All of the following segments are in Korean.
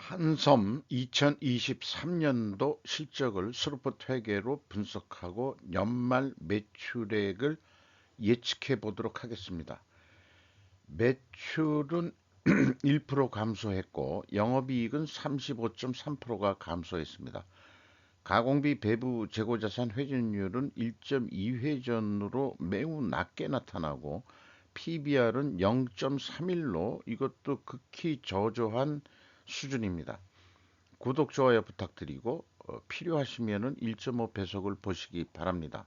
한섬 2023년도 실적을 스루풋 회계로 분석하고 연말 매출액을 예측해 보도록 하겠습니다. 매출은 1% 감소했고 영업이익은 35.3%가 감소했습니다. 가공비 배부 재고자산 회전율은 1.2회전으로 매우 낮게 나타나고 PBR은 0.31로 이것도 극히 저조한 수준입니다. 구독, 좋아요 부탁드리고 필요하시면 1.5배속을 보시기 바랍니다.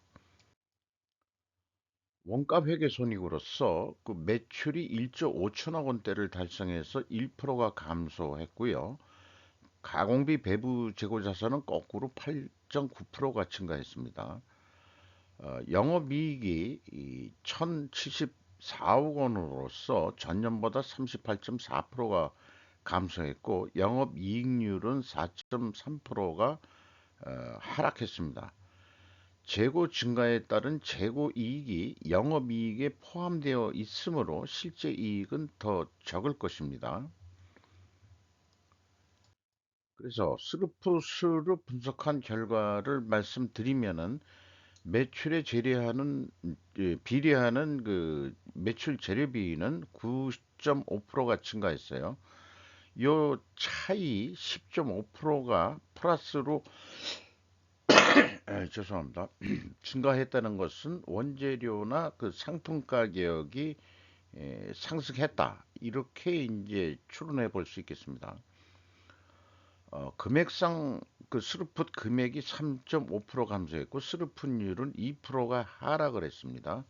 원가 회계 손익으로서 그 매출이 1조 5천억 원대를 달성해서 1%가 감소했고요. 가공비 배부 재고 자산은 거꾸로 8.9%가 증가했습니다. 영업이익이 1,074억 원으로서 전년보다 38.4%가 감소했고 영업이익률은 4.3%가 하락했습니다. 재고 증가에 따른 재고 이익이 영업이익에 포함되어 있으므로 실제 이익은 더 적을 것입니다. 그래서 스루프스로 분석한 결과를 말씀드리면은 매출에 비례하는 그 매출 재료비는 9.5%가 증가했어요. 요 차이 10.5%가 플러스로 죄송합니다. 증가했다는 것은 원재료나 그 상품 가격이 상승했다. 이렇게 이제 추론해 볼 수 있겠습니다. 금액상 그 스루풋 금액이 3.5% 감소했고 스루풋율은 2%가 하락을 했습니다.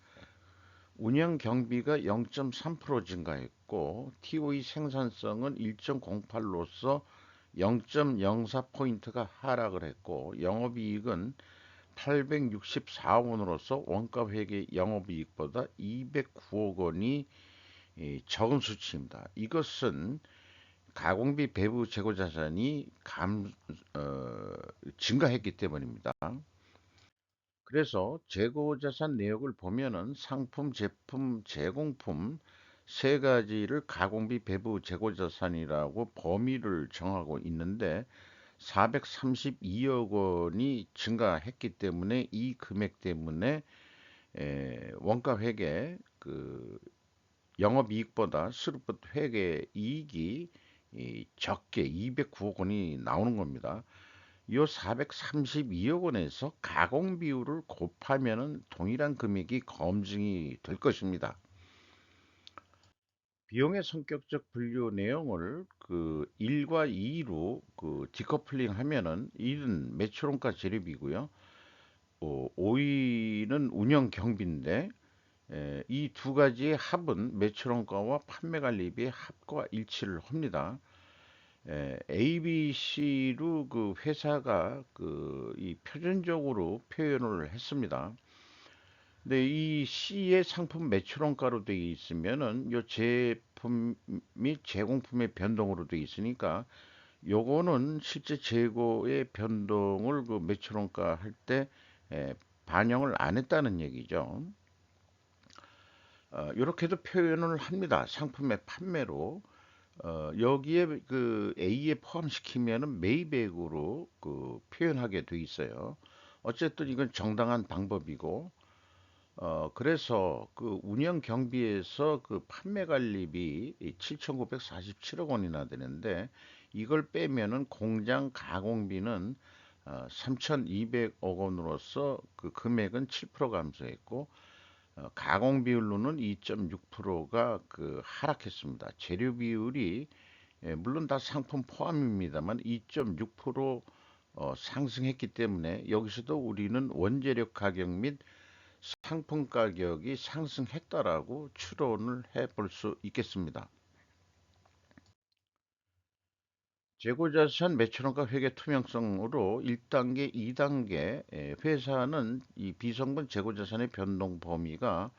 운영 경비가 0.3% 증가했고 TOE 생산성은 1.08로서 0.04포인트가 하락을 했고 영업이익은 864원으로서 원가회계 영업이익보다 209억 원이 적은 수치입니다. 이것은 가공비 배부 재고자산이 증가했기 때문입니다. 그래서 재고자산 내역을 보면은 상품, 제품, 제공품 세 가지를 가공비 배부 재고자산이라고 범위를 정하고 있는데 432억 원이 증가했기 때문에 이 금액 때문에 원가 회계 그 영업이익보다 스루풋 회계 이익이 적게 209억 원이 나오는 겁니다. 이 432억 원에서 가공 비율을 곱하면 동일한 금액이 검증이 될 것입니다. 비용의 성격적 분류 내용을 그 1과 2로 그 디커플링 하면은 1은 매출원가 재료비고요. 5위는 운영 경비인데 이 두 가지의 합은 매출원가와 판매관리비의 합과 일치를 합니다. ABC로 그 회사가 그 이 표준적으로 표현을 했습니다. 근데 이 C의 상품 매출원가로 되어 있으면은 요 제품 및 제공품의 변동으로 되어 있으니까 요거는 실제 재고의 변동을 그 매출원가 할 때 반영을 안 했다는 얘기죠. 이렇게도 표현을 합니다. 상품의 판매로 여기에 그 A에 포함시키면은 매입액으로 그 표현하게 돼 있어요. 어쨌든 이건 정당한 방법이고 그래서 그 운영 경비에서 그 판매 관리비 7,947억 원이나 되는데 이걸 빼면은 공장 가공비는 3,200억 원으로서 그 금액은 7% 감소했고 가공 비율로는 2.6%가 그 하락했습니다. 재료 비율이 물론 다 상품 포함입니다만 2.6% 상승했기 때문에 여기서도 우리는 원재료 가격 및 상품 가격이 상승했다라고 추론을 해볼 수 있겠습니다. 재고자산 매출원가 회계 투명성으로 1단계, 2단계 회사는 이 비성분 재고자산의 변동 범위가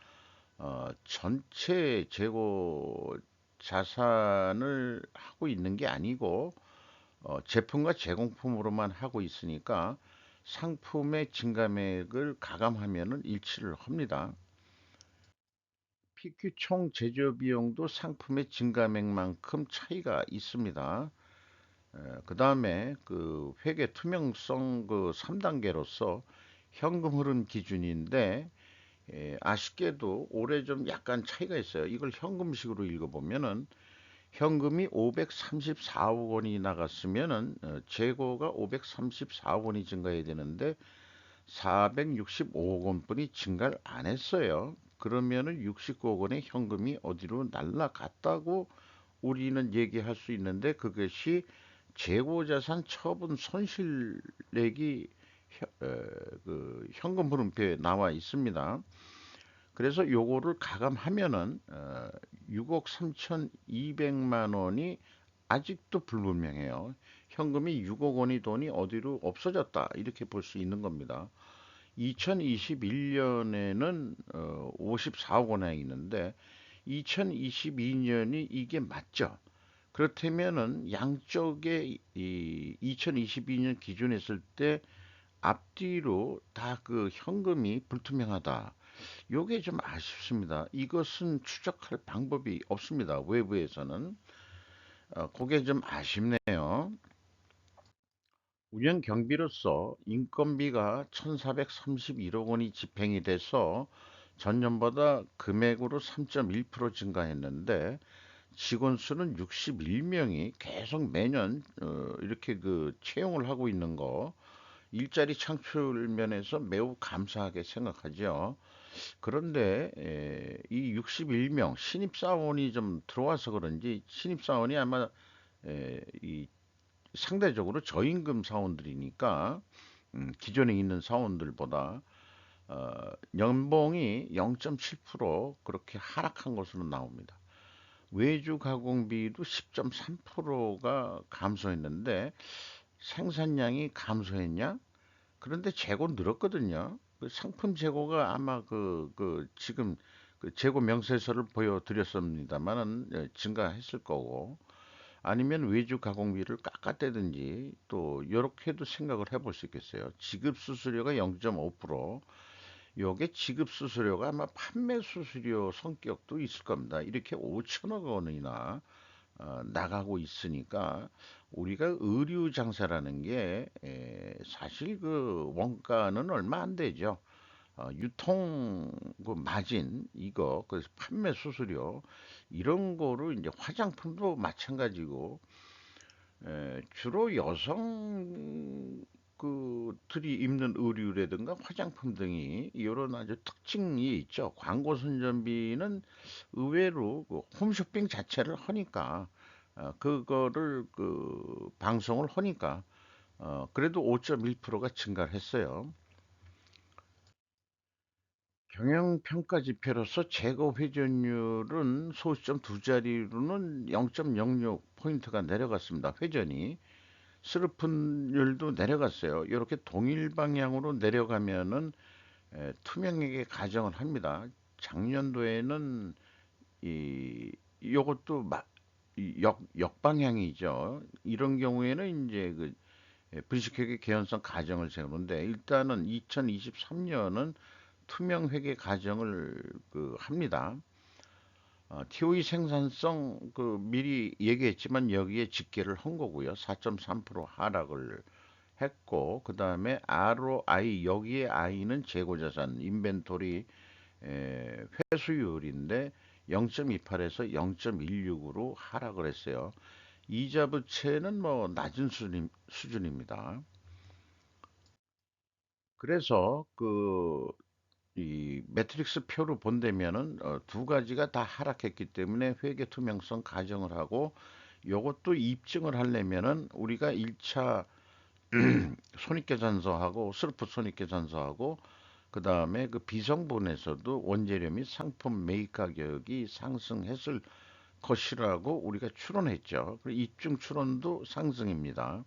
전체 재고 자산을 하고 있는 게 아니고 제품과 제공품으로만 하고 있으니까 상품의 증감액을 가감하면 일치를 합니다. PQ 총 제조 비용도 상품의 증감액만큼 차이가 있습니다. 그다음에 그 회계 투명성 그 3단계로서 현금 흐름 기준인데 아쉽게도 올해 좀 약간 차이가 있어요. 이걸 현금식으로 읽어보면은 현금이 534억 원이 나갔으면은 재고가 534억 원이 증가해야 되는데 465억 원뿐이 증가를 안 했어요. 그러면은 69억 원의 현금이 어디로 날라갔다고 우리는 얘기할 수 있는데 그것이 재고자산 처분 손실액이 그 현금 흐름표에 나와 있습니다. 그래서 요거를 가감하면은 6억 3,200만 원이 아직도 불분명해요. 현금이 6억 원이 돈이 어디로 없어졌다 이렇게 볼 수 있는 겁니다. 2021년에는 54억 원이 있는데 2022년이 이게 맞죠? 그렇다면은 양쪽에 이 2022년 기준 했을 때 앞뒤로 다 그 현금이 불투명하다. 요게 좀 아쉽습니다. 이것은 추적할 방법이 없습니다. 외부에서는. 그게 좀 아쉽네요. 운영 경비로서 인건비가 1,431억 원이 집행이 돼서 전년보다 금액으로 3.1% 증가했는데 직원 수는 61명이 계속 매년 이렇게 그 채용을 하고 있는 거 일자리 창출 면에서 매우 감사하게 생각하죠. 그런데 이 61명 신입사원이 좀 들어와서 그런지 신입사원이 아마 이 상대적으로 저임금 사원들이니까 기존에 있는 사원들보다 연봉이 0.7% 그렇게 하락한 것으로 나옵니다. 외주 가공비도 10.3%가 감소했는데 생산량이 감소했냐? 그런데 재고 늘었거든요. 그 상품 재고가 아마 지금 그 재고 명세서를 보여드렸습니다만은 증가했을 거고 아니면 외주 가공비를 깎았다든지 또 이렇게도 생각을 해볼 수 있겠어요. 지급 수수료가 0.5%, 요게 지급 수수료가 아마 판매 수수료 성격도 있을 겁니다. 이렇게 5천억 원이나 나가고 있으니까 우리가 의류 장사라는 게 사실 그 원가는 얼마 안 되죠. 유통 그 마진 이거 그래서 판매 수수료 이런 거로 이제 화장품도 마찬가지고 주로 여성 그들이 입는 의류라든가 화장품 등이 이런 아주 특징이 있죠. 광고 선전비는 의외로 그 홈쇼핑 자체를 하니까 그거를 그 방송을 하니까 그래도 5.1%가 증가를 했어요. 경영평가 지표로서 재고 회전율은 소수점 두 자리로는 0.06포인트가 내려갔습니다. 회전이. 스루픈율도 내려갔어요. 이렇게 동일 방향으로 내려가면은 투명하게 가정을 합니다. 작년도에는 이 요것도 역방향이죠. 이런 경우에는 이제 그 분식회계 개연성 가정을 세우는데 일단은 2023년은 투명 회계 가정을 그 합니다. TOE 생산성 그 미리 얘기했지만 여기에 집계를 한 거고요. 4.3% 하락을 했고 그다음에 ROI 여기에 I는 재고자산 인벤토리 회수율인데 0.28에서 0.16으로 하락을 했어요. 이자 부채는 뭐 낮은 수준입니다. 그래서 이 매트릭스 표로 본다면은 두 가지가 다 하락했기 때문에 회계 투명성 가정을 하고 요것도 입증을 하려면은 우리가 1차 손익계산서하고 슬프 손익계산서하고 그다음에 그 비성분에서도 원재료 및 상품 매입 가격이 상승했을 것이라고 우리가 추론했죠. 입증 추론도 상승입니다.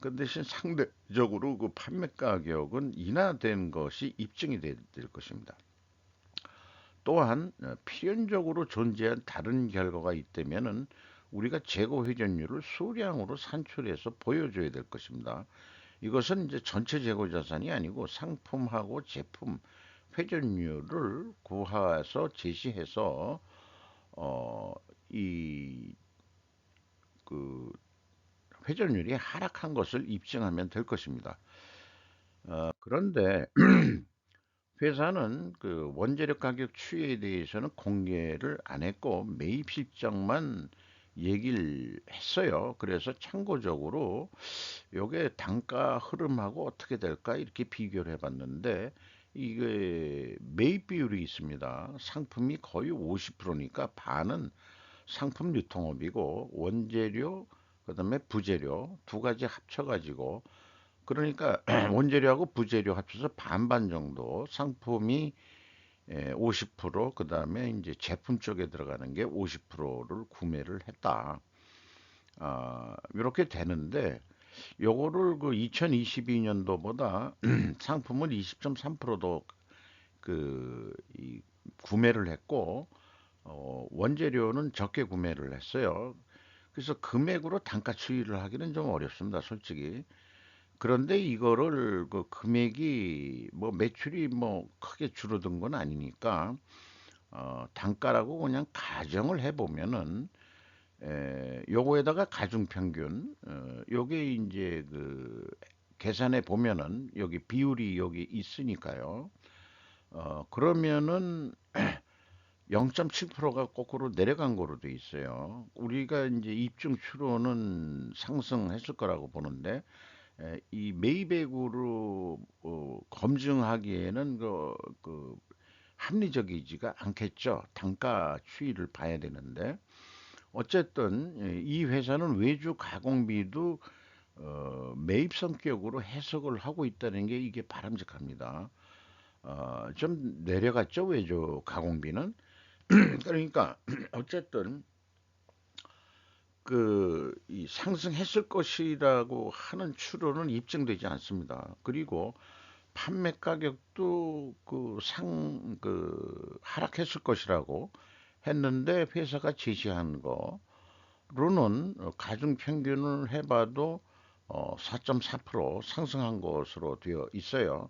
그 대신 상대적으로 그 판매 가격은 인하된 것이 입증이 될 것입니다. 또한 필연적으로 존재한 다른 결과가 있다면은 우리가 재고 회전율을 수량으로 산출해서 보여줘야 될 것입니다. 이것은 이제 전체 재고 자산이 아니고 상품하고 제품 회전율을 구하서 제시해서 어, 이 그 회전율이 하락한 것을 입증하면 될 것입니다. 그런데 회사는 그 원재료 가격 추이에 대해서는 공개를 안 했고 매입 실적만 얘기를 했어요. 그래서 참고적으로 요게 단가 흐름하고 어떻게 될까 이렇게 비교를 해봤는데 이게 매입 비율이 있습니다. 상품이 거의 50%니까 반은 상품 유통업이고 원재료 그다음에 부재료 두 가지 합쳐가지고 그러니까 원재료하고 부재료 합쳐서 반반 정도 상품이 50% 그다음에 이제 제품 쪽에 들어가는 게 50%를 구매를 했다. 이렇게 되는데 요거를 그 2022년도보다 상품을 20.3%도 이 구매를 했고 원재료는 적게 구매를 했어요. 그래서 금액으로 단가 추이를 하기는 좀 어렵습니다, 솔직히. 그런데 이거를 그 금액이 뭐 매출이 뭐 크게 줄어든 건 아니니까 단가라고 그냥 가정을 해보면은 요거에다가 가중평균 요게 이제 그 계산해 보면은 여기 비율이 여기 있으니까요. 그러면은 0.7%가 거꾸로 내려간 거로 돼 있어요. 우리가 이제 입증 추론은 상승했을 거라고 보는데 이 매입액으로 검증하기에는 그 합리적이지가 않겠죠. 단가 추이를 봐야 되는데 어쨌든 이 회사는 외주 가공비도 매입 성격으로 해석을 하고 있다는 게 이게 바람직합니다. 좀 내려갔죠, 외주 가공비는. 그러니까 어쨌든 이 상승했을 것이라고 하는 추론은 입증되지 않습니다. 그리고 판매 가격도 하락했을 것이라고 했는데 회사가 제시한 거로는 가중 평균을 해봐도 4.4% 상승한 것으로 되어 있어요.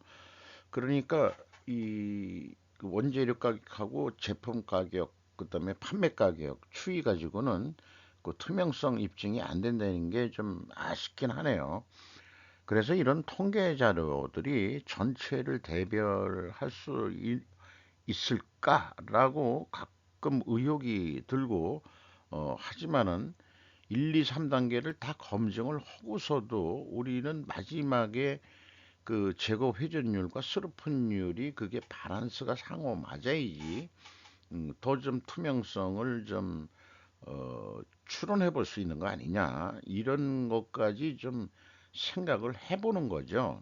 그러니까 그 원재료 가격하고 제품 가격 그다음에 판매 가격 추이 가지고는 그 투명성 입증이 안 된다는 게 좀 아쉽긴 하네요. 그래서 이런 통계 자료들이 전체를 대별할 수 있을까라고 가끔 의혹이 들고 하지만은 1, 2, 3단계를 다 검증을 하고서도 우리는 마지막에 그 재고 회전율과 스루픈율이 그게 밸런스가 상호 맞아야지 더 좀 투명성을 좀 추론해 볼 수 있는 거 아니냐 이런 것까지 좀 생각을 해보는 거죠.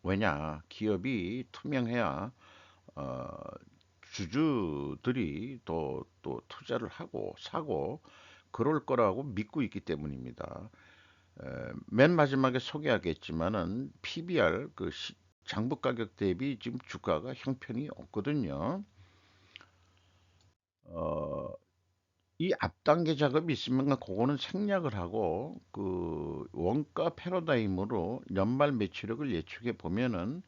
왜냐 기업이 투명해야 어, 주주들이 또 투자를 하고 사고 그럴 거라고 믿고 있기 때문입니다. 맨 마지막에 소개하겠지만은 PBR 장부 가격 대비 지금 주가가 형편이 없거든요. 어, 이 앞단계 작업이 있으면 그거는 생략을 하고 그 원가 패러다임으로 연말 매출액을 예측해 보면은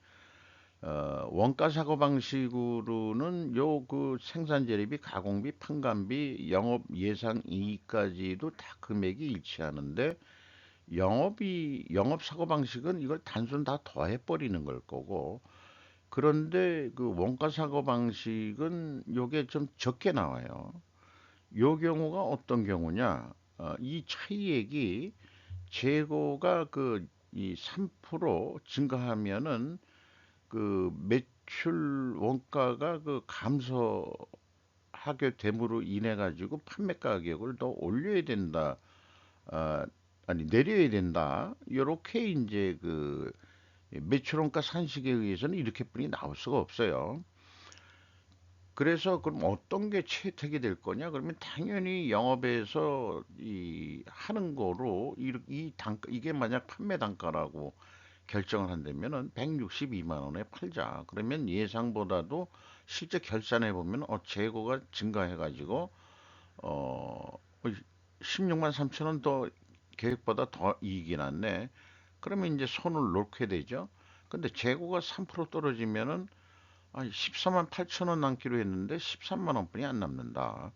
원가 사고 방식으로는 요 그 생산 재료비, 가공비, 판관비, 영업 예상 이익까지도 다 금액이 일치하는데 영업 사고 방식은 이걸 단순 다 더해 버리는 걸 거고 그런데 그 원가 사고 방식은 요게 좀 적게 나와요. 요 경우가 어떤 경우냐? 이 차이액이 재고가 이 3% 증가하면은 그 매출 원가가 그 감소하게 됨으로 인해 가지고 판매 가격을 더 올려야 된다. 아, 아니 내려야 된다. 요렇게 이제 그 매출 원가 산식에 의해서는 이렇게뿐이 나올 수가 없어요. 그래서 그럼 어떤 게 채택이 될 거냐? 그러면 당연히 영업에서 이 하는 거로 이 단가 이게 만약 판매 단가라고 결정을 한다면은 162만 원에 팔자. 그러면 예상보다도 실제 결산해 보면 재고가 증가해 가지고 어 16만 3천 원 더 계획보다 더 이익이 났네. 그러면 이제 손을 놓게 되죠. 근데 재고가 3% 떨어지면은 14만 8천 원 남기로 했는데 13만 원뿐이 안 남는다.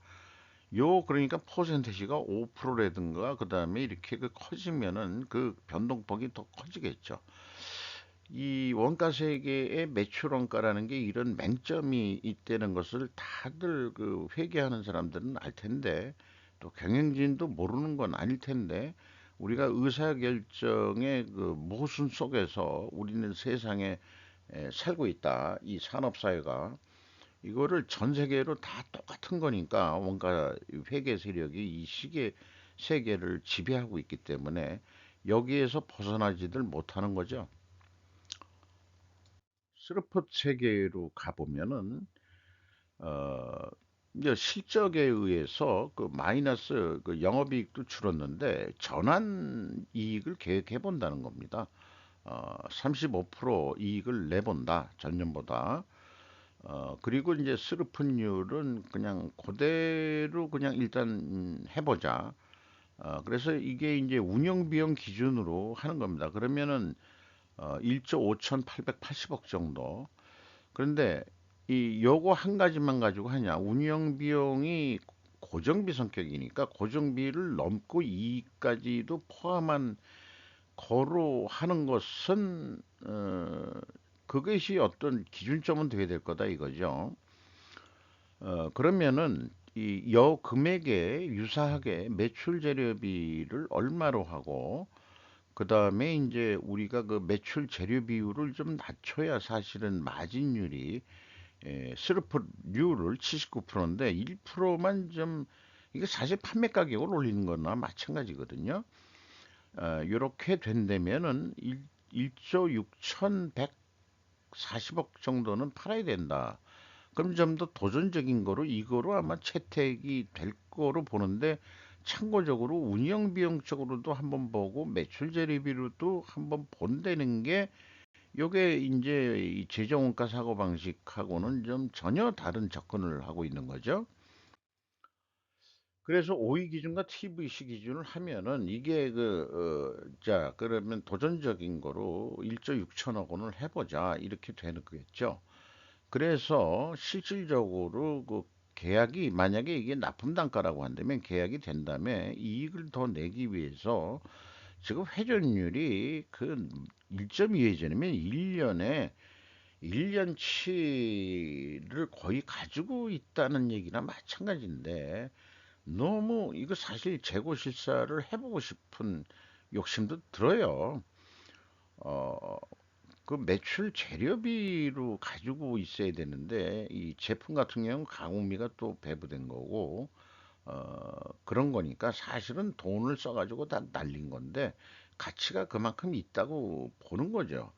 그러니까 퍼센테이지가 5%라든가 그다음에 이렇게 커지면은 그 변동폭이 더 커지겠죠. 이 원가 세계의 매출 원가라는 게 이런 맹점이 있다는 것을 다들 회계하는 사람들은 알 텐데, 또 경영진도 모르는 건 아닐 텐데, 우리가 의사결정의 그 모순 속에서 우리는 세상에 살고 있다. 이 산업사회가 이거를 전 세계로 다 똑같은 거니까, 뭔가 회계 세력이 이 시계 세계를 지배하고 있기 때문에 여기에서 벗어나지들 못하는 거죠. 스루펫 세계로 가보면은 어 이제 실적에 의해서 그 마이너스 그 영업이익도 줄었는데 전환 이익을 계획해 본다는 겁니다. 35% 이익을 내본다 전년보다. 그리고 이제 스루픈율은 그냥 그대로 그냥 일단 해보자. 그래서 이게 이제 운영 비용 기준으로 하는 겁니다. 그러면은 1조 5,880억 정도. 그런데 이 요거 한 가지만 가지고 하냐? 운영 비용이 고정비 성격이니까 고정비를 넘고 이익까지도 포함한 거로 하는 것은 그것이 어떤 기준점은 돼야 될 거다 이거죠. 그러면은 이 여 금액에 유사하게 매출 재료비를 얼마로 하고 그다음에 이제 우리가 그 매출 재료 비율을 좀 낮춰야 사실은 마진율이 스루프율을 79%인데 1%만 좀 이게 사실 판매 가격을 올리는 거나 마찬가지거든요. 이렇게 된다면은 1조 6,140억 정도는 팔아야 된다. 그럼 좀 더 도전적인 거로 이거로 아마 채택이 될 거로 보는데 참고적으로 운영 비용 쪽으로도 한번 보고 매출 재료비로도 한번 본다는 게 요게 이제 이 재정원가 사고방식하고는 좀 전혀 다른 접근을 하고 있는 거죠. 그래서 OE 기준과 TVC 기준을 하면은 이게 자, 그러면 도전적인 거로 1조 6천억 원을 해보자. 이렇게 되는 거겠죠. 그래서 실질적으로 그 계약이 만약에 이게 납품 단가라고 한다면 계약이 된 다음에 이익을 더 내기 위해서 지금 회전율이 그 1.2회전이면 1년치를 거의 가지고 있다는 얘기나 마찬가지인데 너무 이거 사실 재고 실사를 해보고 싶은 욕심도 들어요. 어, 그 매출 재료비로 가지고 있어야 되는데 이 제품 같은 경우는 가공비가 또 배부된 거고 그런 거니까 사실은 돈을 써가지고 다 날린 건데 가치가 그만큼 있다고 보는 거죠.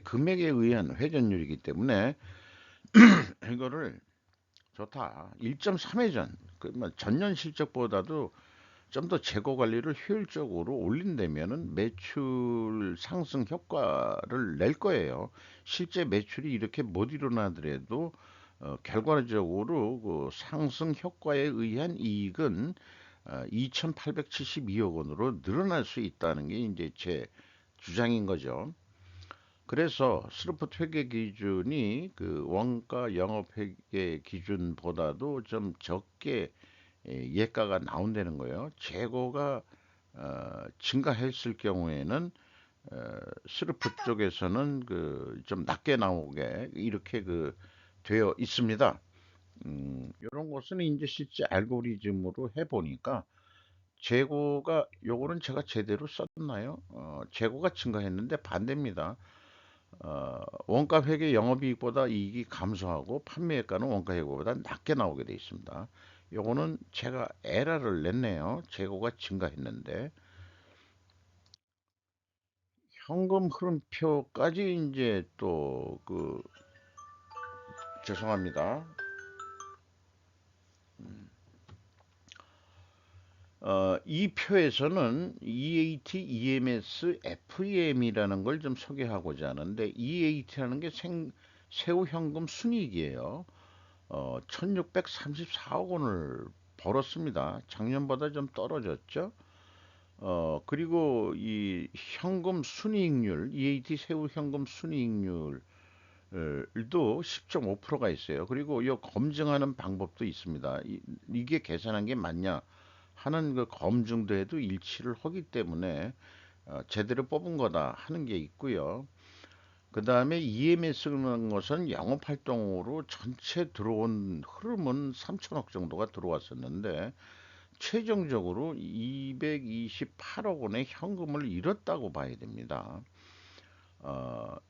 금액에 의한 회전율이기 때문에 이거를 좋다. 1.3회전. 그러면 전년 실적보다도 좀 더 재고 관리를 효율적으로 올린다면은 매출 상승 효과를 낼 거예요. 실제 매출이 이렇게 못 일어나더라도 결과적으로 그 상승 효과에 의한 이익은 2,872억 원으로 늘어날 수 있다는 게 이제 제 주장인 거죠. 그래서 스루프 회계 기준이 그 원가 영업 회계 기준보다도 좀 적게 예가가 나온다는 거예요. 재고가 증가했을 경우에는 스루프 쪽에서는 그 좀 낮게 나오게 이렇게 되어 있습니다. 이런 것은 이제 실제 알고리즘으로 해보니까 재고가 요거는 제가 제대로 썼나요? 재고가 증가했는데 반대입니다. 원가 회계 영업이익보다 이익이 감소하고 판매액가는 원가 회계보다 낮게 나오게 되어 있습니다. 요거는 제가 에러를 냈네요. 재고가 증가했는데 현금 흐름표까지 이제 또 죄송합니다. 이 표에서는 EAT, EMS, FEM이라는 걸 좀 소개하고자 하는데 EAT라는 게 세후 현금 순이익이에요. 1634억 원을 벌었습니다. 작년보다 좀 떨어졌죠. 그리고 이 현금 순이익률, EAT 세후 현금 순이익률 도 10.5%가 있어요. 그리고 이 검증하는 방법도 있습니다. 이게 계산한 게 맞냐 하는 그 검증도에도 일치를 하기 때문에 제대로 뽑은 거다 하는 게 있고요. 그 다음에 EMS라는 것은 영업활동으로 전체 들어온 흐름은 3천억 정도가 들어왔었는데 최종적으로 228억 원의 현금을 잃었다고 봐야 됩니다.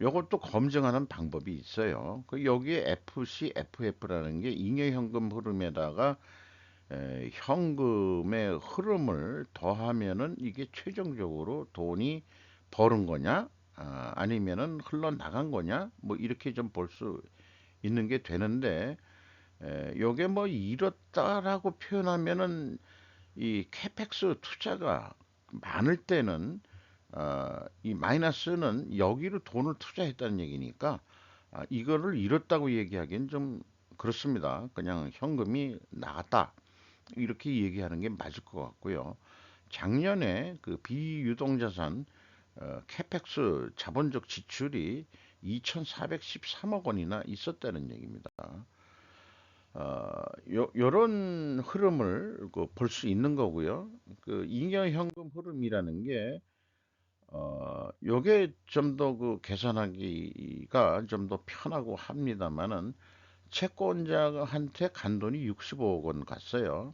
요것도 검증하는 방법이 있어요. 여기에 FC, FF라는 게 잉여현금 흐름에다가 현금의 흐름을 더하면은 이게 최종적으로 돈이 벌은 거냐, 아니면은 흘러나간 거냐, 뭐 이렇게 좀 볼 수 있는 게 되는데, 요게 뭐 이렇다라고 표현하면은 이 캐펙스 투자가 많을 때는 이 마이너스는 여기로 돈을 투자했다는 얘기니까 이거를 잃었다고 얘기하기엔 좀 그렇습니다. 그냥 현금이 나갔다 이렇게 얘기하는 게 맞을 것 같고요. 작년에 그 비유동자산 캐펙스 자본적 지출이 2,413억 원이나 있었다는 얘기입니다. 요런 흐름을 볼 수 있는 거고요. 그 잉여 현금 흐름이라는 게 요게 좀 더 그 계산하기가 좀 더 편하고 합니다만은 채권자한테 간 돈이 65억 원 갔어요.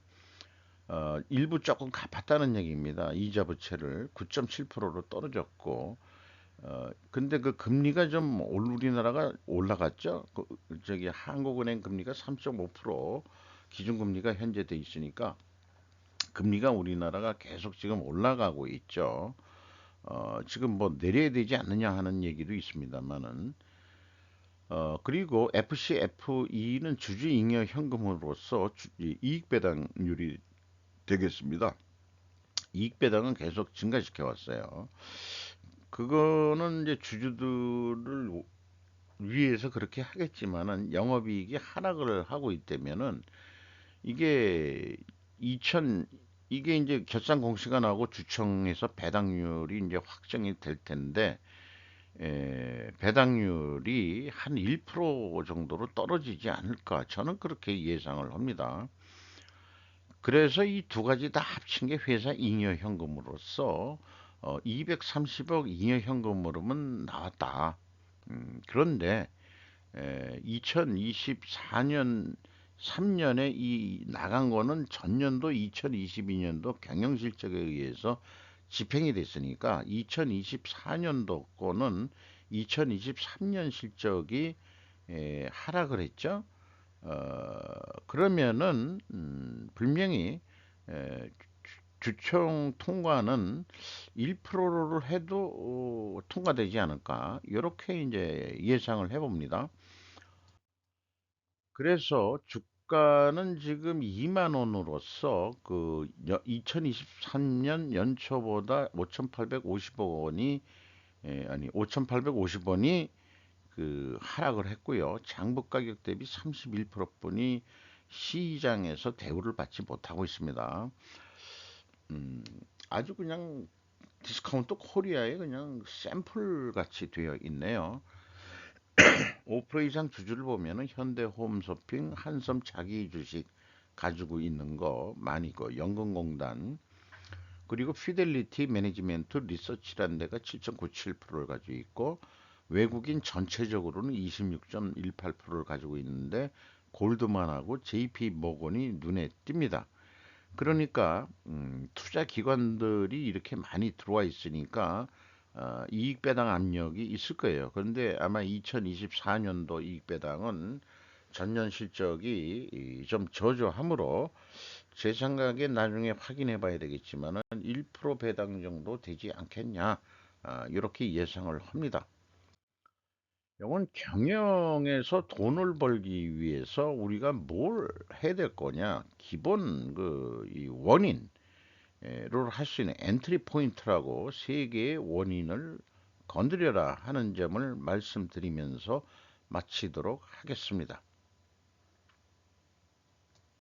일부 조금 갚았다는 얘기입니다. 이자 부채를 9.7%로 떨어졌고, 근데 그 금리가 좀 우리나라가 올라갔죠. 저기 한국은행 금리가 3.5% 기준금리가 현재 돼 있으니까 금리가 우리나라가 계속 지금 올라가고 있죠. 지금 뭐 내려야 되지 않느냐 하는 얘기도 있습니다만은 그리고 FCFE는 주주잉여 현금으로서 이익 배당률이 되겠습니다. 이익 배당은 계속 증가시켜 왔어요. 그거는 이제 주주들을 위해서 그렇게 하겠지만은 영업이익이 하락을 하고 있다면은 이게 2000 이게 이제 결산 공시가 나오고 주청에서 배당률이 이제 확정이 될 텐데 배당률이 한 1% 정도로 떨어지지 않을까 저는 그렇게 예상을 합니다. 그래서 이 두 가지 다 합친 게 회사 잉여 현금으로서 230억 잉여 현금으로는 나왔다. 그런데 2024년 3년에 이 나간 거는 전년도 2022년도 경영실적에 의해서 집행이 됐으니까 2024년도 거는 2023년 실적이 하락을 했죠. 그러면은 분명히 에, 주총 통과는 1%를 해도 통과되지 않을까 이렇게 이제 예상을 해봅니다. 그래서 주가는 지금 2만 원으로서 그 2023년 연초보다 5,850억 원이 아니 5,850원이 그 하락을 했고요. 장부 가격 대비 31%뿐이 시장에서 대우를 받지 못하고 있습니다. 음, 아주 그냥 디스카운트 코리아에 그냥 샘플 같이 되어 있네요. 5% 이상 주주를 보면은 현대홈쇼핑, 한섬 자기 주식 가지고 있는 거 많이 고 연금공단 그리고 피델리티 매니지멘트 리서치라는 데가 7.97%를 가지고 있고 외국인 전체적으로는 26.18%를 가지고 있는데 골드만하고 JP 모건이 눈에 띕니다. 그러니까 투자 기관들이 이렇게 많이 들어와 있으니까 이익 배당 압력이 있을 거예요. 그런데 아마 2024년도 이익 배당은 전년 실적이 좀 저조하므로 제 생각에 나중에 확인해 봐야 되겠지만은 1% 배당 정도 되지 않겠냐 이렇게 예상을 합니다. 이건 경영에서 돈을 벌기 위해서 우리가 뭘 해야 될 거냐? 기본 이 원인을 할 수 있는 엔트리 포인트라고 세 개의 원인을 건드려라 하는 점을 말씀드리면서 마치도록 하겠습니다.